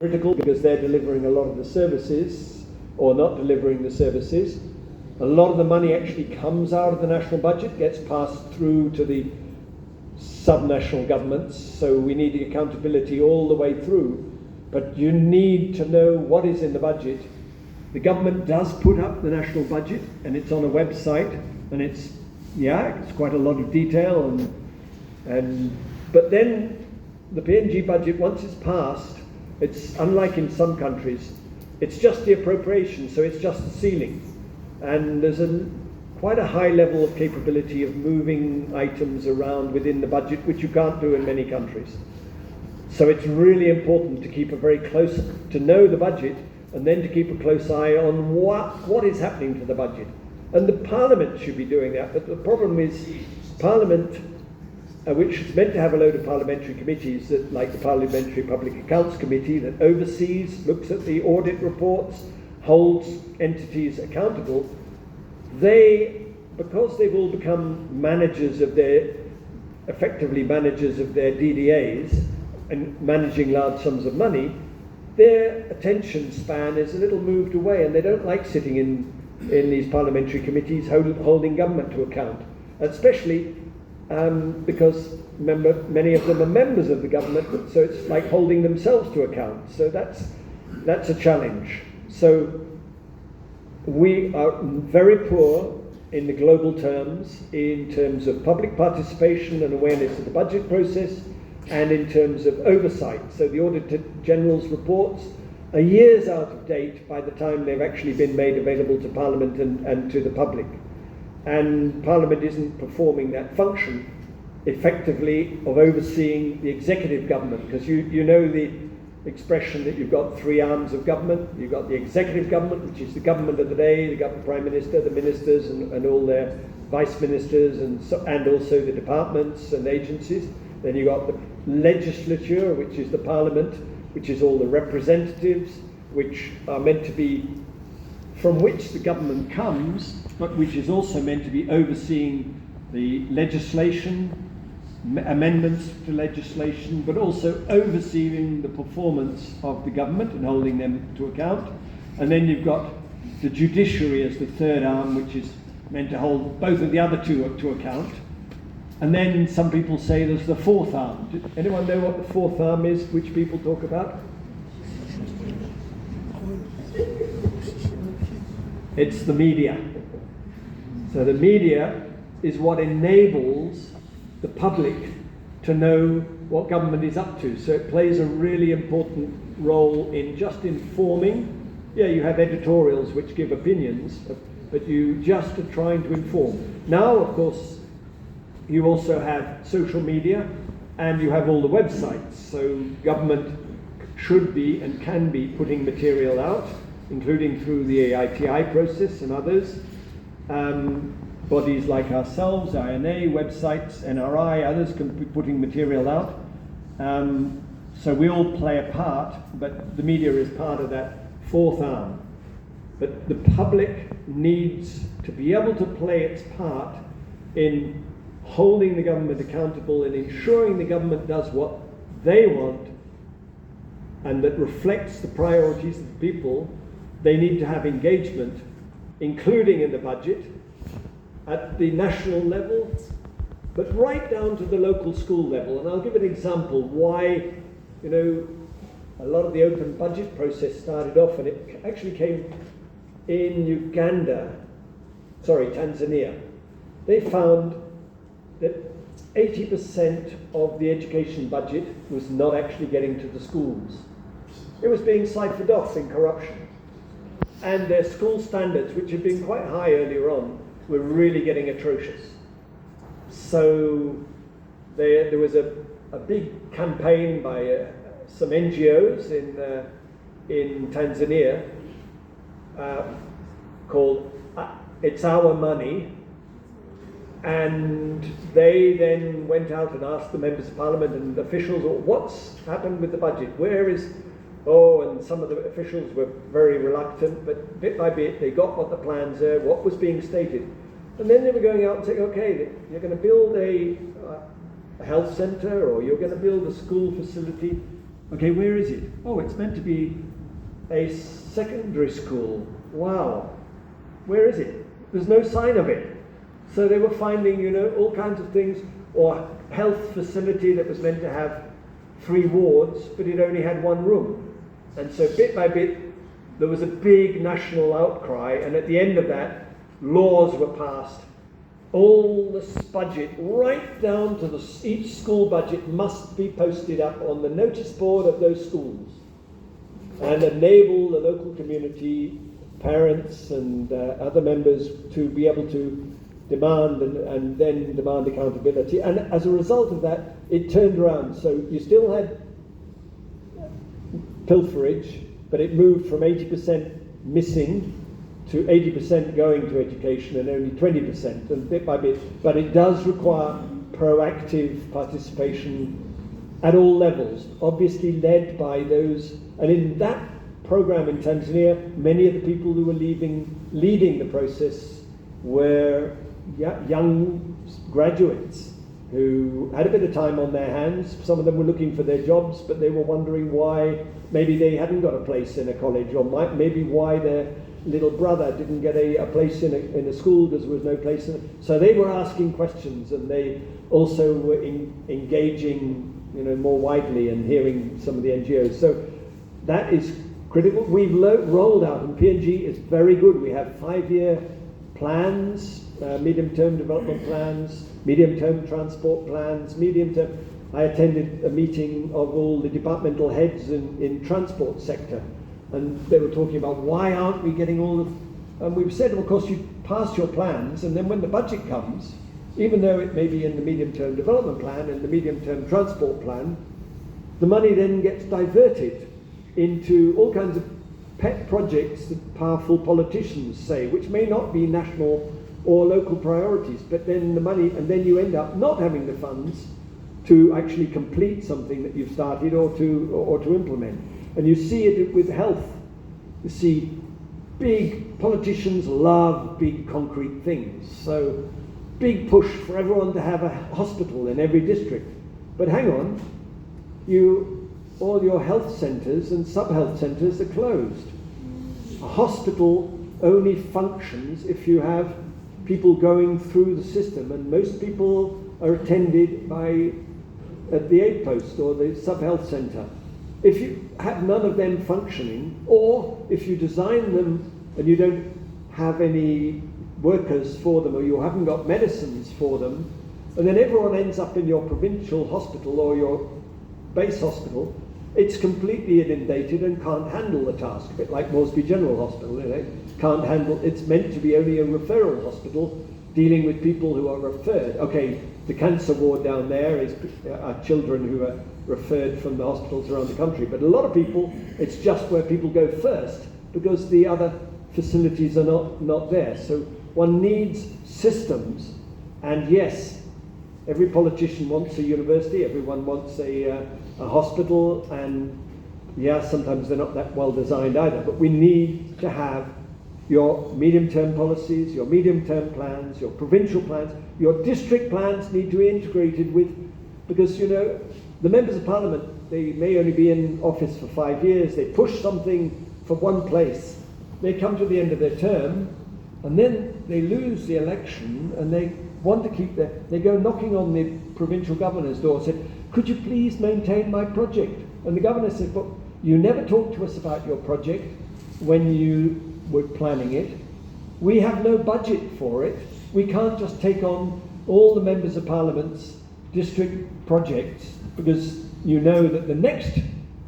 critical because they're delivering a lot of the services or not delivering the services. A lot of the money actually comes out of the national budget, gets passed through to the subnational governments, so we need the accountability all the way through. But you need to know what is in the budget. The government does put up the national budget, and it's on a website, and it's quite a lot of detail, but then the PNG budget, once it's passed, it's unlike in some countries, it's just the appropriation, so it's just the ceiling. And there's quite a high level of capability of moving items around within the budget, which you can't do in many countries. So it's really important to keep to know the budget, and then to keep a close eye on what is happening to the budget. And the Parliament should be doing that, but the problem is Parliament, which is meant to have a load of parliamentary committees, like the Parliamentary Public Accounts Committee, that oversees, looks at the audit reports, holds entities accountable. Because they've all become effectively managers of their DDAs and managing large sums of money, their attention span is a little moved away, and they don't like sitting in these parliamentary committees holding government to account, especially because many of them are members of the government, so it's like holding themselves to account. So that's a challenge. So we are very poor in the global terms, in terms of public participation and awareness of the budget process, and in terms of oversight. So the Auditor General's reports are years out of date by the time they've actually been made available to Parliament and to the public. And Parliament isn't performing that function effectively of overseeing the executive government, because you know the expression that you've got three arms of government. You've got the executive government, which is the government of the day. You've got the Prime Minister, the ministers, and all their vice ministers, and also the departments and agencies. Then you've got the legislature, which is the Parliament, which is all the representatives, which are meant to be from which the government comes, but which is also meant to be overseeing the legislation, amendments to legislation, but also overseeing the performance of the government and holding them to account. And then you've got the judiciary as the third arm, which is meant to hold both of the other two to account. And then some people say there's the fourth arm. Does anyone know what the fourth arm is, which people talk about? It's the media. So the media is what enables the public to know what government is up to. So it plays a really important role in just informing. Yeah, you have editorials which give opinions, but you just are trying to inform. Now, of course, you also have social media, and you have all the websites. So government should be and can be putting material out, including through the AITI process and others. Bodies like ourselves, INA, websites, NRI, others can be putting material out. So we all play a part, but the media is part of that fourth arm. But the public needs to be able to play its part in holding the government accountable and ensuring the government does what they want and that reflects the priorities of the people. They need to have engagement, including in the budget, at the national level, but right down to the local school level. And I'll give an example why, a lot of the open budget process started off, and it actually came in Tanzania. They found that 80% of the education budget was not actually getting to the schools. It was being siphoned off in corruption. And their school standards, which had been quite high earlier on, were really getting atrocious. So there was a big campaign by some NGOs in Tanzania called It's Our Money. And they then went out and asked the members of parliament and officials, what's happened with the budget? And some of the officials were very reluctant, but bit by bit they got what the plans are, what was being stated. And then they were going out and saying, okay, you're going to build a health centre, or you're going to build a school facility. Okay, where is it? Oh, it's meant to be a secondary school. Wow. Where is it? There's no sign of it. So they were finding, all kinds of things, or health facility that was meant to have 3 wards, but it only had 1 room. And so bit by bit, there was a big national outcry, and at the end of that, laws were passed. All this budget, right down to each school budget, must be posted up on the notice board of those schools and enable the local community, parents and other members to be able to demand and then demand accountability. And as a result of that, it turned around. So you still had pilferage, but it moved from 80% missing to 80% going to education and only 20%, and bit by bit. But it does require proactive participation at all levels, obviously led by those. And in that program in Tanzania, many of the people who were leading the process were young graduates who had a bit of time on their hands. Some of them were looking for their jobs, but they were wondering why maybe they hadn't got a place in a college, or maybe why their little brother didn't get a place in a school because there was no place in it. So they were asking questions, and they also were engaging more widely and hearing some of the NGOs. So that is critical. We've rolled out, and PNG is very good. We have 5-year plans, medium-term development plans, medium-term transport plans, medium-term. I attended a meeting of all the departmental heads in transport sector, and they were talking about why aren't we getting all of. And we've said, well, of course, you pass your plans, and then when the budget comes, even though it may be in the medium-term development plan and the medium-term transport plan, the money then gets diverted into all kinds of pet projects that powerful politicians say, which may not be national or local priorities, but then the money, and then you end up not having the funds to actually complete something that you've started or to implement. And you see it with health. You see big politicians love big concrete things. So big push for everyone to have a hospital in every district. But hang on, all your health centres and sub-health centres are closed. A hospital only functions if you have people going through the system, and most people are attended at the aid post or the sub-health centre. If you have none of them functioning, or if you design them and you don't have any workers for them, or you haven't got medicines for them, and then everyone ends up in your provincial hospital or your base hospital, it's completely inundated and can't handle the task. A bit like Moresby General Hospital, can't handle. It's meant to be only a referral hospital dealing with people who are referred. Okay, the cancer ward down there are children who are referred from the hospitals around the country, but a lot of people, it's just where people go first because the other facilities are not there. So one needs systems, and yes, every politician wants a university, everyone wants a hospital, and sometimes they're not that well designed either, but we need to have your medium-term policies, your medium-term plans, your provincial plans, your district plans need to be integrated with, because the members of parliament, they may only be in office for 5 years, they push something for one place, they come to the end of their term, and then they lose the election, and they want to keep they go knocking on the provincial governor's door and said, could you please maintain my project? And the governor said, but you never talked to us about your project when you were planning it. We have no budget for it. We can't just take on all the members of parliament's district projects, because you know that the next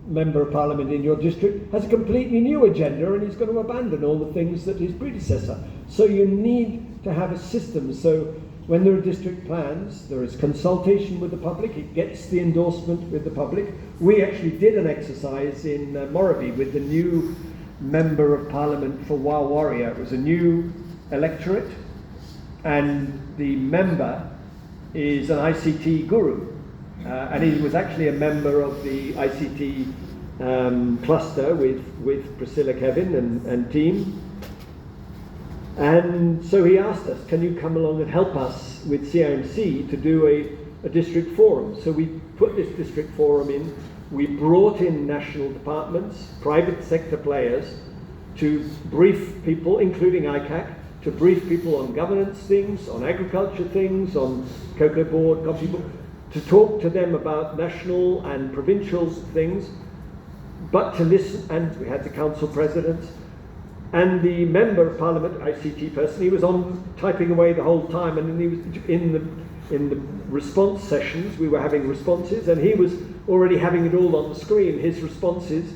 member of parliament in your district has a completely new agenda and he's going to abandon all the things that his predecessor. So you need to have a system. So when there are district plans, there is consultation with the public, it gets the endorsement with the public. We actually did an exercise in Moravi with the new Member of Parliament for Warrior. It was a new electorate, and the member is an ICT guru, and he was actually a member of the ICT cluster with Priscilla Kevin and team. And so he asked us, can you come along and help us with CIMC to do a district forum? So we put this district forum in we brought in national departments, private sector players, to brief people, including ICAC, to brief people on governance things, on agriculture things, on cocoa board, coffee board, to talk to them about national and provincial things, but to listen. And we had the council presidents and the member of parliament, ICT person. He was on typing away the whole time, and he was in the response sessions. We were having responses, and he was already having it all on the screen, his responses,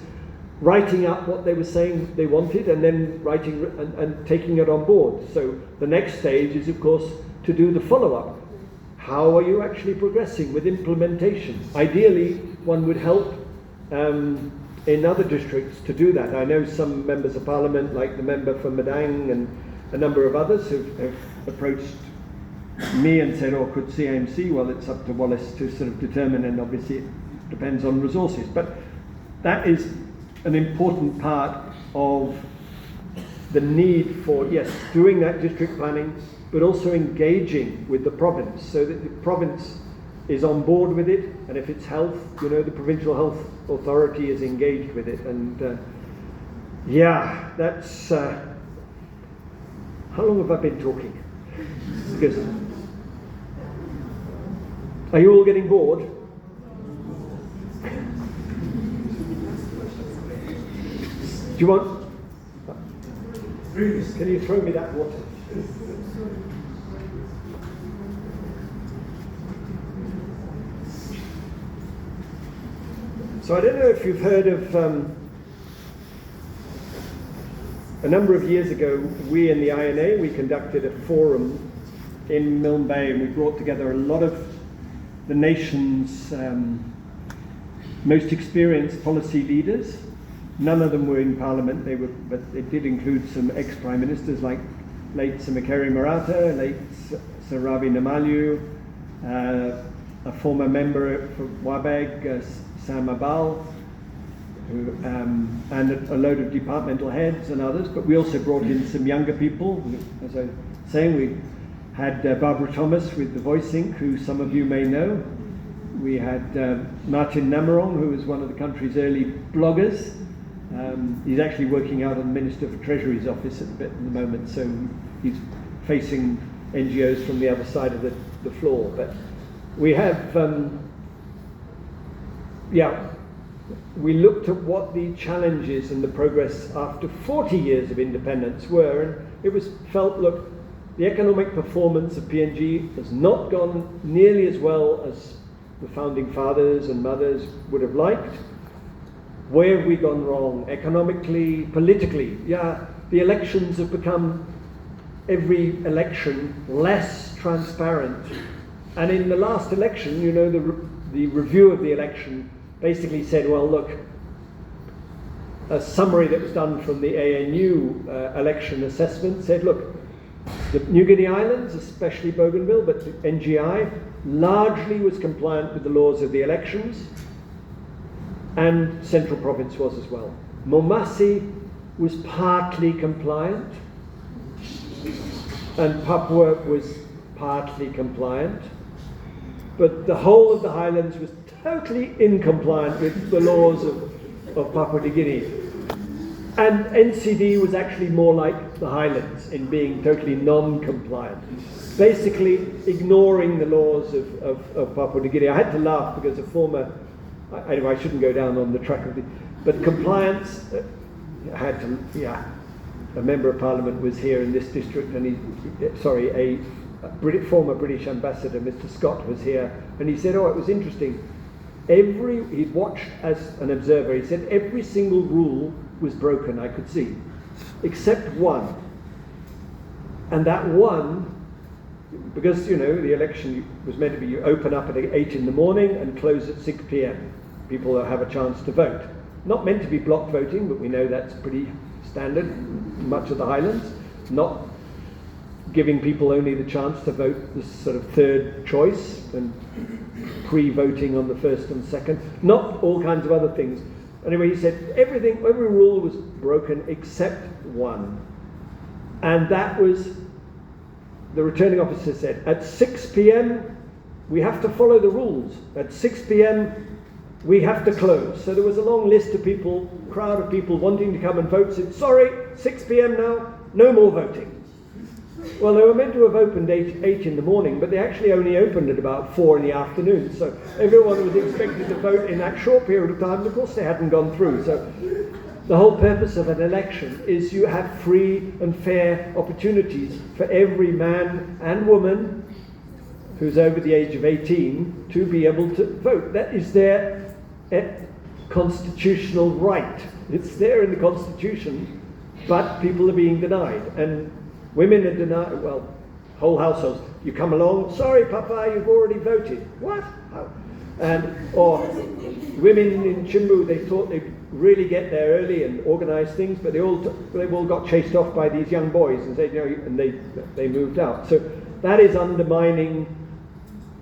writing up what they were saying they wanted, and then writing and taking it on board. So the next stage is, of course, to do the follow-up. How are you actually progressing with implementation? Ideally, one would help in other districts to do that. I know some members of parliament, like the member for Madang and a number of others, have approached me and said, could CAMC? Well, it's up to Wallace to sort of determine, and obviously it depends on resources. But that is an important part of the need for, yes, doing that district planning, but also engaging with the province so that the province is on board with it, and if it's health, the provincial health authority is engaged with it. And that's how long have I been talking? Because are you all getting bored? Do you want? Can you throw me that water? So I don't know if you've heard of, a number of years ago, we in the INA, we conducted a forum in Milne Bay, and we brought together a lot of the nation's most experienced policy leaders. None of them were in Parliament, but it did include some ex-Prime Ministers like late Sir Makeri Marata, late Sir Ravi Namalu, a former member for WABEG, Sam Abal, and a load of departmental heads and others. But we also brought in some younger people. As I was saying, we had Barbara Thomas with the Voice Inc., who some of you may know. We had Martin Namarong, who was one of the country's early bloggers. He's actually working out on the Minister for Treasury's office at the moment, so he's facing NGOs from the other side of the floor. But we have, we looked at what the challenges and the progress after 40 years of independence were, and it was felt, look, the economic performance of PNG has not gone nearly as well as the founding fathers and mothers would have liked. Where have we gone wrong? Economically, politically? The elections have become, every election, less transparent. And in the last election, the review of the election basically said, well, look, a summary that was done from the ANU election assessment said, look, the New Guinea Islands, especially Bougainville, but the NGI, largely was compliant with the laws of the elections, and Central Province was as well. Momasi was partly compliant, and Papua was partly compliant, but the whole of the Highlands was totally incompliant with the laws of Papua New Guinea. And NCD was actually more like the Highlands in being totally non-compliant, basically ignoring the laws of Papua New Guinea. I had to laugh because a former, anyway, I shouldn't go down on the track of but compliance, a member of Parliament was here in this district, and a former British ambassador, Mr. Scott, was here, and he said, it was interesting. He'd watched as an observer, he said every single rule was broken, I could see, except one. And that one, because, the election was meant to be, you open up at 8 in the morning and close at 6 p.m. People will have a chance to vote. Not meant to be block voting, but we know that's pretty standard in much of the Highlands. Not giving people only the chance to vote the sort of third choice and pre-voting on the first and second. Not all kinds of other things. Anyway, he said every rule was broken except one. And that was, the returning officer said, at 6 p.m. we have to follow the rules. At 6 p.m. we have to close. So there was a long list of people, crowd of people wanting to come and vote, said, sorry, 6 p.m. now, no more voting. Well, they were meant to have opened 8 in the morning, but they actually only opened at about 4 in the afternoon. So everyone was expected to vote in that short period of time, and of course they hadn't gone through. So the whole purpose of an election is you have free and fair opportunities for every man and woman who's over the age of 18 to be able to vote. That is their constitutional right. It's there in the Constitution, but people are being denied. And women are denied, well, whole households. You come along, sorry, Papa, you've already voted. What? How? Or women in Chimbu, they thought they'd really get there early and organise things, but they all got chased off by these young boys and said, and they moved out. So that is undermining.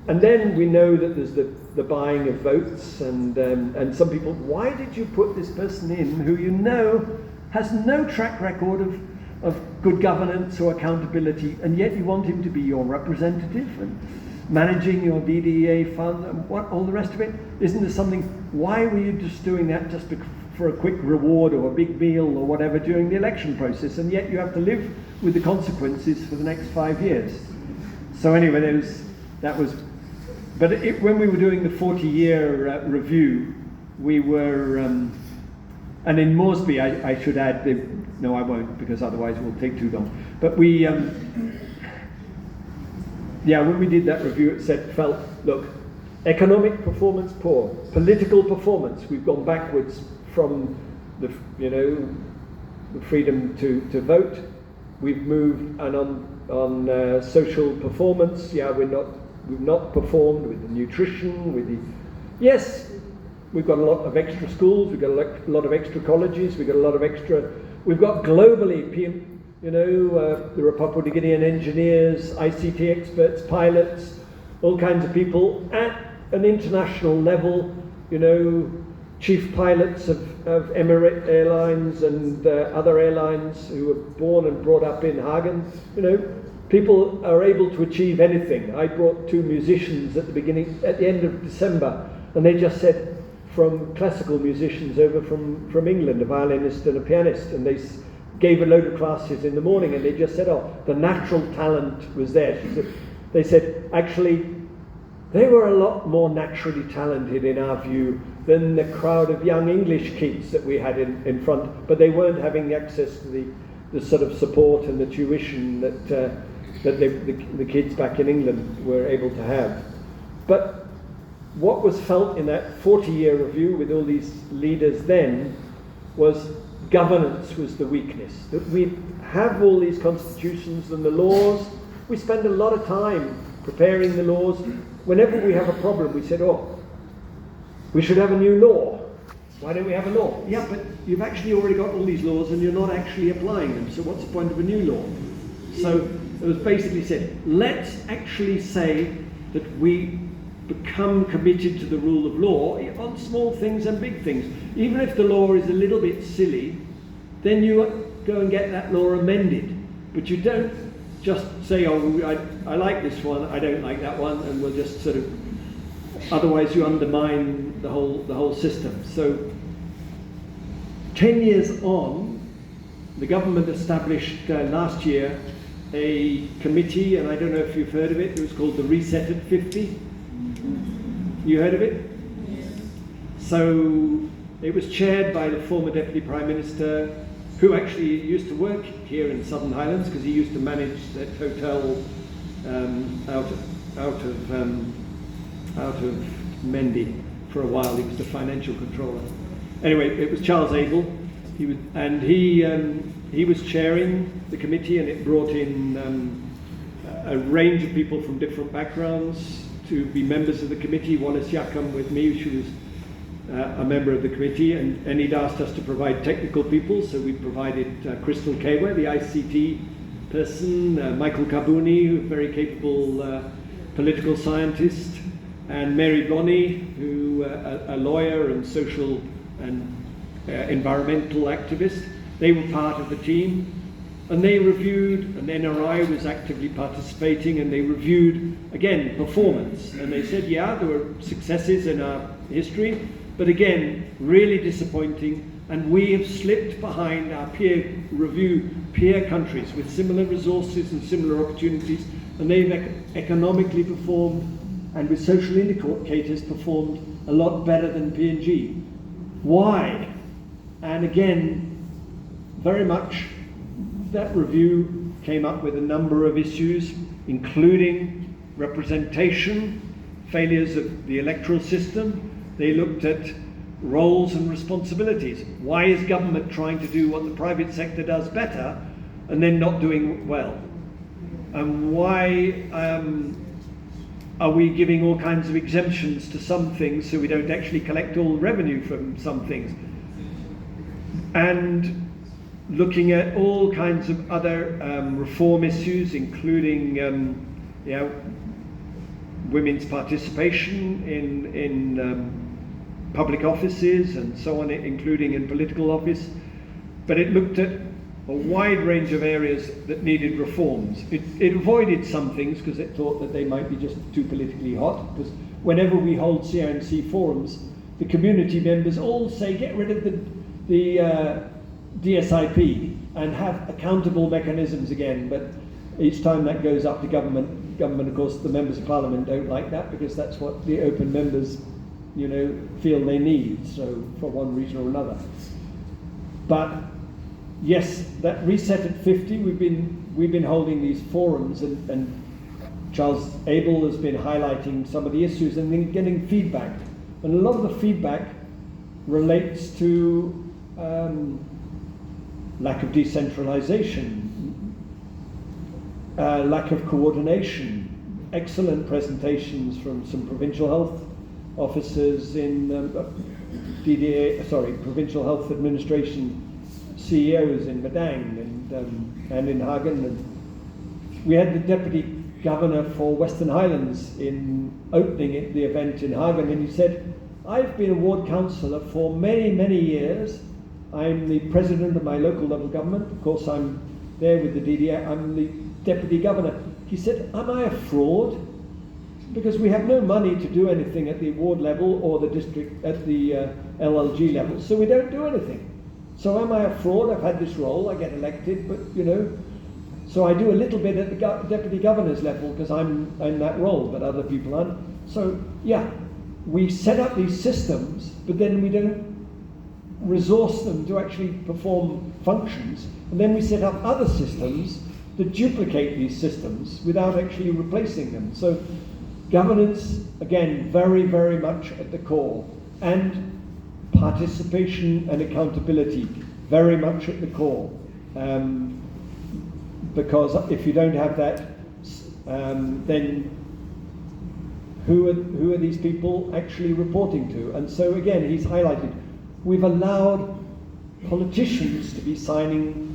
And then we know that there's the buying of votes, and some people, why did you put this person in who you know has no track record of good governance or accountability, and yet you want him to be your representative and managing your DDA fund and what all the rest of it? Isn't there something, why were you just doing that just for a quick reward or a big meal or whatever during the election process, and yet you have to live with the consequences for the next 5 years? So anyway, but when we were doing the 40-year review, we were, and in Moresby, I should add, no, I won't, because otherwise it will take too long. But we, when we did that review, it felt, look, economic performance poor, political performance, we've gone backwards from the freedom to vote. We've moved, and on social performance, we've not performed with the nutrition, yes, we've got a lot of extra schools, we've got a lot of extra colleges, we've got a lot of extra, we've got globally, the Republic of Guinea engineers, ICT experts, pilots, all kinds of people at an international level, chief pilots of Emirates Airlines and other airlines who were born and brought up in Hagen, people are able to achieve anything. I brought 2 musicians at the end of December, and they just said, from classical musicians over from England, a violinist and a pianist, and they gave a load of classes in the morning, and they just said, the natural talent was there. They said, actually, they were a lot more naturally talented in our view than the crowd of young English kids that we had in front, but they weren't having access to the sort of support and the tuition that the kids back in England were able to have. But what was felt in that 40-year review with all these leaders then was governance was the weakness. That we have all these constitutions and the laws. We spend a lot of time preparing the laws. Whenever we have a problem, we said, we should have a new law. Why don't we have a law? Yeah, but you've actually already got all these laws and you're not actually applying them, so what's the point of a new law? So it was basically said, let's actually say that we become committed to the rule of law on small things and big things. Even if the law is a little bit silly, then you go and get that law amended. But you don't just say, I like this one, I don't like that one, and we'll just sort of, otherwise you undermine the whole system. So 10 years on, the government established last year a committee, and I don't know if you've heard of it. It was called the Reset at 50. You heard of it? Yes. So it was chaired by the former Deputy Prime Minister, who actually used to work here in Southern Highlands because he used to manage that hotel out of Mendy for a while. He was the financial controller. Anyway, it was Charles Abel. He was chairing the committee, and it brought in a range of people from different backgrounds to be members of the committee. Wallace Yakam with me, she was a member of the committee, and he'd asked us to provide technical people, so we provided Crystal Kawa, the ICT person, Michael Kabuni, who's a very capable political scientist, and Mary Bonney, who a lawyer and social and environmental activist. They were part of the team, and they reviewed, and NRI was actively participating, and they reviewed, again, performance. And they said, yeah, there were successes in our history, But again, really disappointing, and we have slipped behind our peer countries with similar resources and similar opportunities, and they've economically performed and with social indicators performed a lot better than PNG. Why? And again, very much that review came up with a number of issues, including representation, failures of the electoral system. They looked at roles and responsibilities. Why is government trying to do what the private sector does better and then not doing well? And why are we giving all kinds of exemptions to some things so we don't actually collect all the revenue from some things? And looking at all kinds of other reform issues, including women's participation in public offices and so on, including in political office. But it looked at a wide range of areas that needed reforms. It avoided some things because it thought that they might be just too politically hot, because whenever we hold CINC forums, the community members all say get rid of the DSIP and have accountable mechanisms again. But each time that goes up to government, of course, the members of parliament don't like that, because that's what the open members, feel they need, so for one reason or another. But yes, that reset at 50, we've been holding these forums, and Charles Abel has been highlighting some of the issues and then getting feedback. And a lot of the feedback relates to lack of decentralization, lack of coordination, excellent presentations from some provincial health officers in Provincial Health Administration CEOs in Madang and in Hagen. And we had the Deputy Governor for Western Highlands in opening the event in Hagen, and he said, I've been a ward councillor for many, many years. I'm the president of my local level government. Of course, I'm there with the DDA. I'm the Deputy Governor. He said, am I a fraud? Because we have no money to do anything at the ward level or the district at the LLG level, so we don't do anything. So am I a fraud? I've had this role, I get elected, but so I do a little bit at the Deputy Governor's level because I'm in that role, but other people aren't. So yeah, we set up these systems, but then we don't resource them to actually perform functions, and then we set up other systems that duplicate these systems without actually replacing them. So governance, again, very, very much at the core, and participation and accountability, very much at the core. Because if you don't have that, then who are these people actually reporting to? And so again, he's highlighted, we've allowed politicians to be signing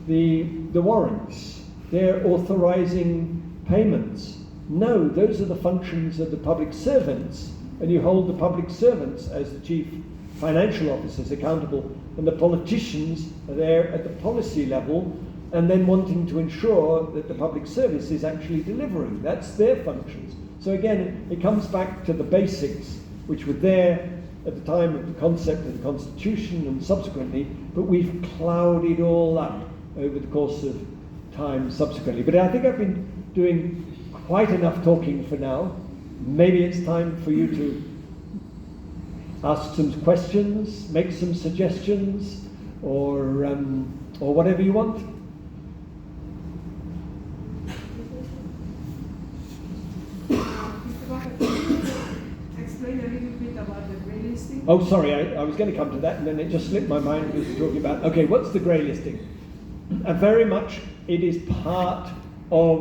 the warrants. They're authorizing payments. No, those are the functions of the public servants, and you hold the public servants as the chief financial officers accountable, and the politicians are there at the policy level and then wanting to ensure that the public service is actually delivering. That's their functions. So again, it comes back to the basics, which were there at the time of the concept of the Constitution and subsequently, but we've clouded all up over the course of time subsequently. But I think I've been doing quite enough talking for now. Maybe it's time for you to ask some questions, make some suggestions, or whatever you want. Explain a little bit about the grey listing. Oh, sorry, I was going to come to that, and then it just slipped my mind because we're talking about, okay, what's the grey listing? Very much it is part of